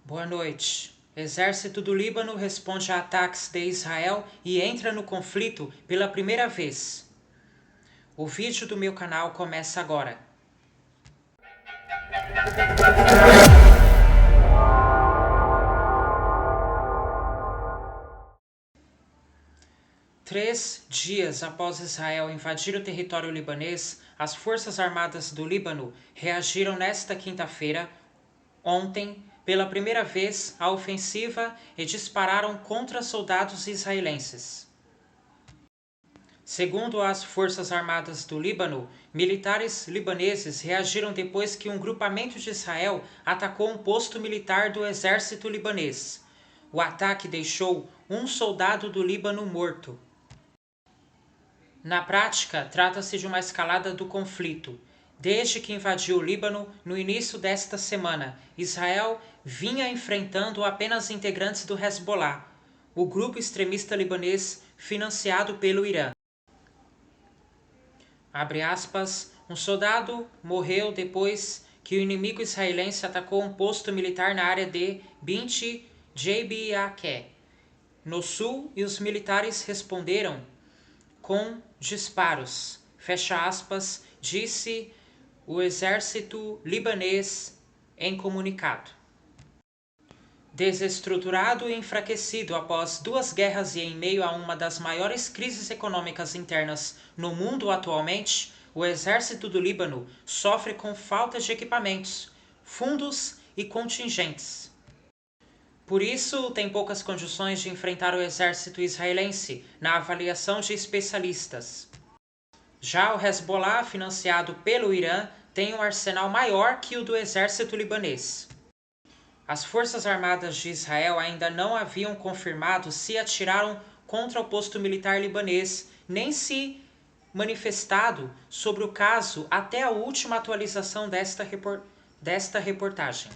Boa noite. Exército do Líbano responde a ataques de Israel e entra no conflito pela primeira vez. O vídeo do meu canal começa agora. Três dias após Israel invadir o território libanês, as Forças Armadas do Líbano reagiram nesta quinta-feira, ontem, pela primeira vez à ofensiva e dispararam contra soldados israelenses. Segundo as Forças Armadas do Líbano, militares libaneses reagiram depois que um grupamento de Israel atacou um posto militar do exército libanês. O ataque deixou um soldado do Líbano morto. Na prática, trata-se de uma escalada do conflito. Desde que invadiu o Líbano, no início desta semana, Israel vinha enfrentando apenas integrantes do Hezbollah, o grupo extremista libanês financiado pelo Irã. Abre aspas, um soldado morreu depois que o inimigo israelense atacou um posto militar na área de Bint Jeibiakeh, no sul, e os militares responderam com disparos, fecha aspas, disse o exército libanês em comunicado. Desestruturado e enfraquecido após duas guerras e em meio a uma das maiores crises econômicas internas no mundo atualmente, o exército do Líbano sofre com falta de equipamentos, fundos e contingentes. Por isso, tem poucas condições de enfrentar o exército israelense, na avaliação de especialistas. Já o Hezbollah, financiado pelo Irã, tem um arsenal maior que o do exército libanês. As Forças Armadas de Israel ainda não haviam confirmado se atiraram contra o posto militar libanês, nem se manifestado sobre o caso até a última atualização desta reportagem.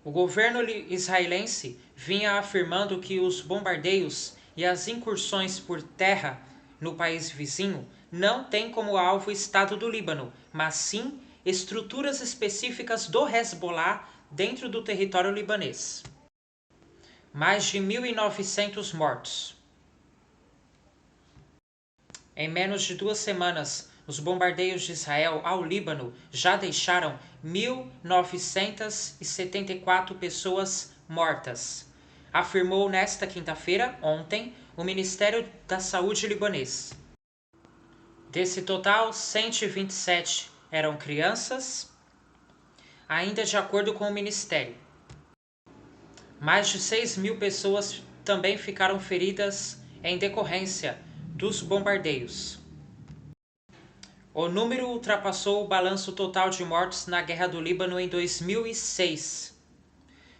O governo israelense vinha afirmando que os bombardeios e as incursões por terra no país vizinho não têm como alvo o Estado do Líbano, mas sim estruturas específicas do Hezbollah dentro do território libanês. Mais de 1.900 mortos. Em menos de 2 semanas, os bombardeios de Israel ao Líbano já deixaram 1.974 pessoas mortas, afirmou nesta quinta-feira, ontem, o Ministério da Saúde libanês. Desse total, 127 eram crianças, ainda de acordo com o Ministério. Mais de 6.000 pessoas também ficaram feridas em decorrência dos bombardeios. O número ultrapassou o balanço total de mortos na Guerra do Líbano em 2006,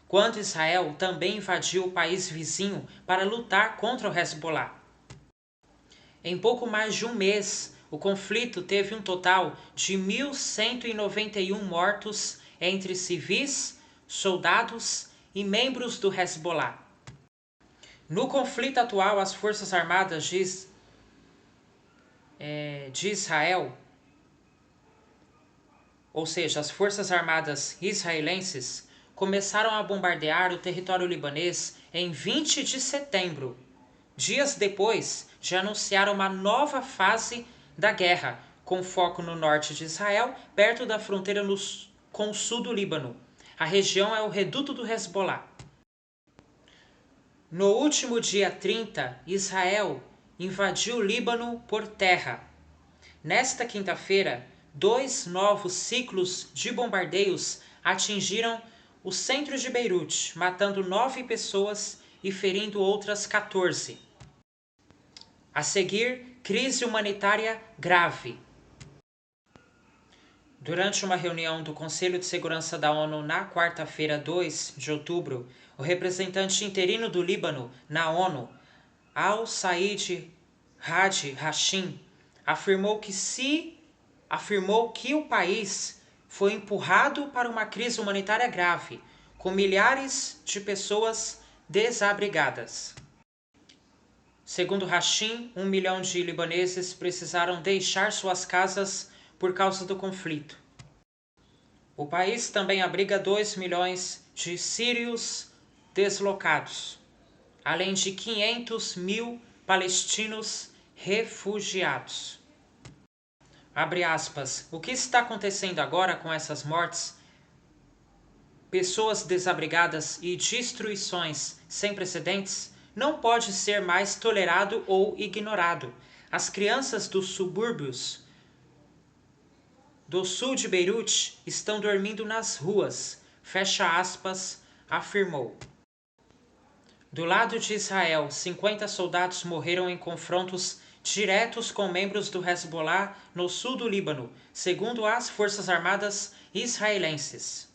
quando Israel também invadiu o país vizinho para lutar contra o Hezbollah. Em pouco mais de um mês, o conflito teve um total de 1.191 mortos entre civis, soldados e membros do Hezbollah. No conflito atual, as Forças Armadas de Israel, ou seja, as Forças Armadas israelenses, começaram a bombardear o território libanês em 20 de setembro, dias depois de anunciar uma nova fase da guerra, com foco no norte de Israel, perto da fronteira com o sul do Líbano. A região é o reduto do Hezbollah. No último dia 30, Israel invadiu o Líbano por terra. Nesta quinta-feira, 2 novos ciclos de bombardeios atingiram o centro de Beirute, matando 9 pessoas e ferindo outras 14. A seguir, crise humanitária grave. Durante uma reunião do Conselho de Segurança da ONU na quarta-feira, 2 de outubro, o representante interino do Líbano na ONU, Al-Said Hadi Hashim, afirmou que o país foi empurrado para uma crise humanitária grave, com milhares de pessoas desabrigadas. Segundo Hashim, 1 milhão de libaneses precisaram deixar suas casas por causa do conflito. O país também abriga 2 milhões de sírios deslocados, além de 500 mil palestinos refugiados. Abre aspas. O que está acontecendo agora com essas mortes, pessoas desabrigadas e destruições sem precedentes não pode ser mais tolerado ou ignorado. As crianças dos subúrbios do sul de Beirute estão dormindo nas ruas, fecha aspas, afirmou. Do lado de Israel, 50 soldados morreram em confrontos diretos com membros do Hezbollah no sul do Líbano, segundo as Forças Armadas israelenses.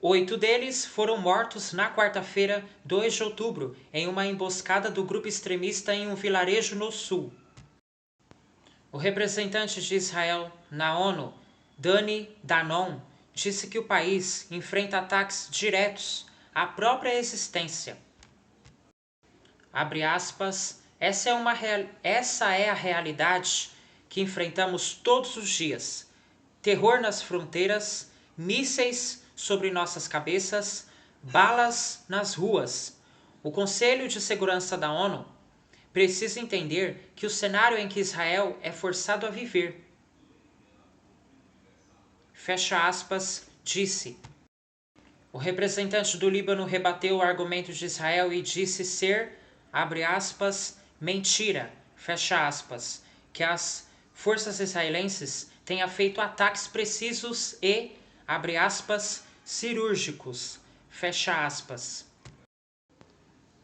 8 deles foram mortos na quarta-feira, 2 de outubro, em uma emboscada do grupo extremista em um vilarejo no sul. O representante de Israel na ONU, Dani Danon, disse que o país enfrenta ataques diretos à própria existência. Abre aspas, essa é a realidade que enfrentamos todos os dias. Terror nas fronteiras, mísseis sobre nossas cabeças, balas nas ruas. O Conselho de Segurança da ONU precisa entender que o cenário em que Israel é forçado a viver. Fecha aspas, disse. O representante do Líbano rebateu o argumento de Israel e disse ser, abre aspas, mentira, fecha aspas, que as forças israelenses tenham feito ataques precisos e, abre aspas, cirúrgicos, fecha aspas.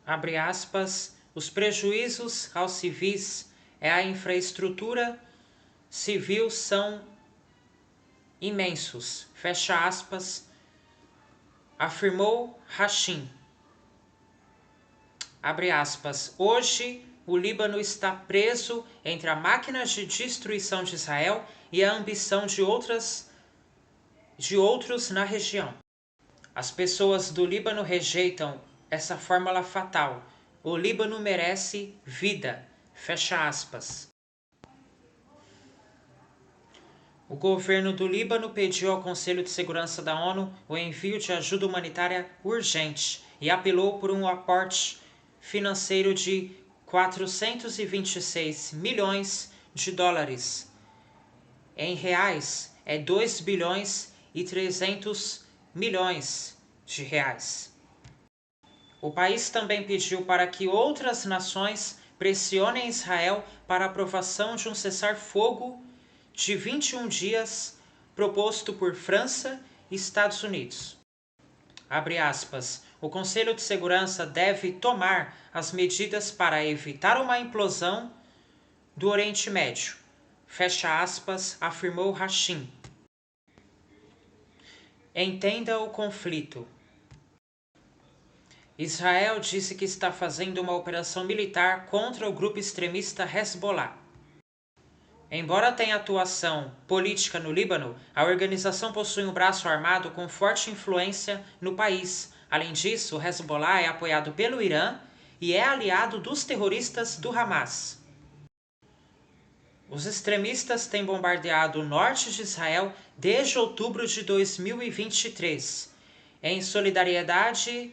Abre aspas, os prejuízos aos civis e à infraestrutura civil são imensos, fecha aspas, afirmou Hashim. Abre aspas, hoje o Líbano está preso entre a máquina de destruição de Israel e a ambição de outros na região. As pessoas do Líbano rejeitam essa fórmula fatal. O Líbano merece vida. Fecha aspas. O governo do Líbano pediu ao Conselho de Segurança da ONU o envio de ajuda humanitária urgente e apelou por um aporte financeiro de 426 milhões de dólares. Em reais, é 2 bilhões e 300 milhões de reais. O país também pediu para que outras nações pressionem Israel para a aprovação de um cessar-fogo de 21 dias proposto por França e Estados Unidos. Abre aspas, o Conselho de Segurança deve tomar as medidas para evitar uma implosão do Oriente Médio. Fecha aspas, afirmou Hashim. Entenda o conflito. Israel disse que está fazendo uma operação militar contra o grupo extremista Hezbollah. Embora tenha atuação política no Líbano, a organização possui um braço armado com forte influência no país. Além disso, o Hezbollah é apoiado pelo Irã e é aliado dos terroristas do Hamas. Os extremistas têm bombardeado o norte de Israel desde outubro de 2023, em solidariedade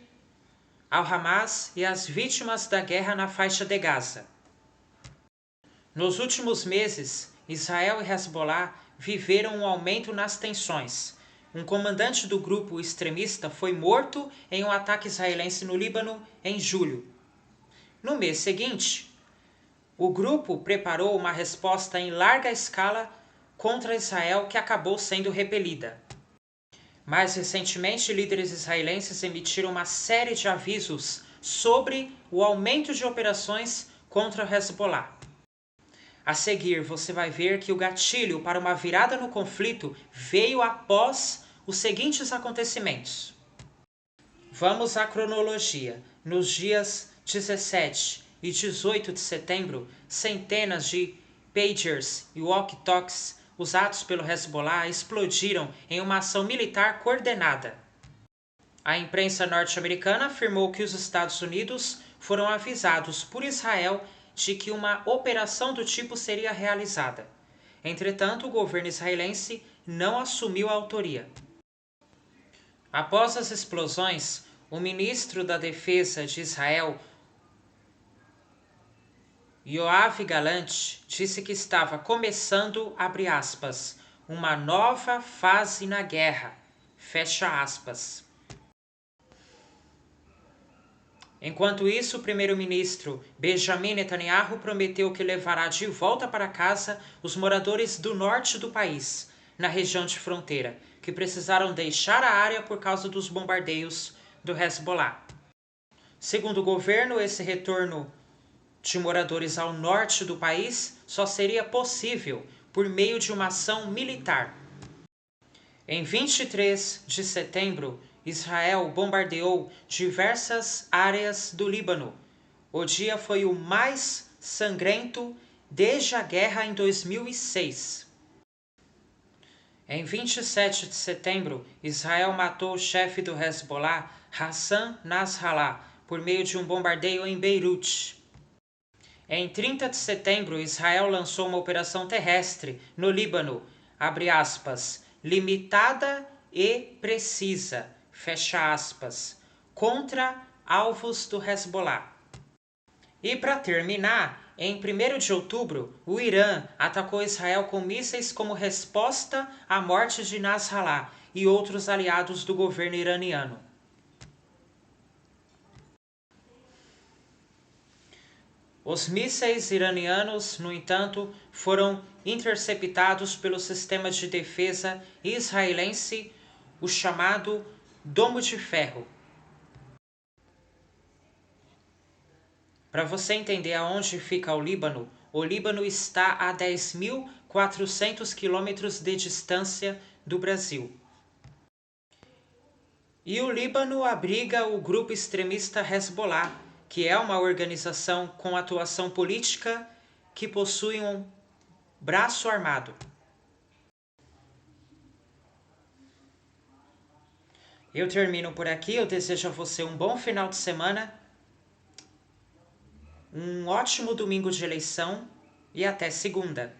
ao Hamas e às vítimas da guerra na faixa de Gaza. Nos últimos meses, Israel e Hezbollah viveram um aumento nas tensões. Um comandante do grupo extremista foi morto em um ataque israelense no Líbano em julho. No mês seguinte, o grupo preparou uma resposta em larga escala contra Israel que acabou sendo repelida. Mais recentemente, líderes israelenses emitiram uma série de avisos sobre o aumento de operações contra o Hezbollah. A seguir, você vai ver que o gatilho para uma virada no conflito veio após os seguintes acontecimentos. Vamos à cronologia. Nos dias 17 e 18 de setembro, centenas de pagers e walkie-talkies usados pelo Hezbollah explodiram em uma ação militar coordenada. A imprensa norte-americana afirmou que os Estados Unidos foram avisados por Israel de que uma operação do tipo seria realizada. Entretanto, o governo israelense não assumiu a autoria. Após as explosões, o ministro da Defesa de Israel, Yoav Gallant, disse que estava começando, abre aspas, uma nova fase na guerra, fecha aspas. Enquanto isso, o primeiro-ministro Benjamin Netanyahu prometeu que levará de volta para casa os moradores do norte do país, na região de fronteira, que precisaram deixar a área por causa dos bombardeios do Hezbollah. Segundo o governo, esse retorno de moradores ao norte do país só seria possível por meio de uma ação militar. Em 23 de setembro, Israel bombardeou diversas áreas do Líbano. O dia foi o mais sangrento desde a guerra em 2006. Em 27 de setembro, Israel matou o chefe do Hezbollah, Hassan Nasrallah, por meio de um bombardeio em Beirute. Em 30 de setembro, Israel lançou uma operação terrestre no Líbano, abre aspas, limitada e precisa, fecha aspas, contra alvos do Hezbollah. E para terminar, em 1º de outubro, o Irã atacou Israel com mísseis como resposta à morte de Nasrallah e outros aliados do governo iraniano. Os mísseis iranianos, no entanto, foram interceptados pelo sistema de defesa israelense, o chamado Domo de Ferro. Para você entender aonde fica o Líbano está a 10.400 quilômetros de distância do Brasil. E o Líbano abriga o grupo extremista Hezbollah, que é uma organização com atuação política que possui um braço armado. Eu termino por aqui, eu desejo a você um bom final de semana, um ótimo domingo de eleição e até segunda.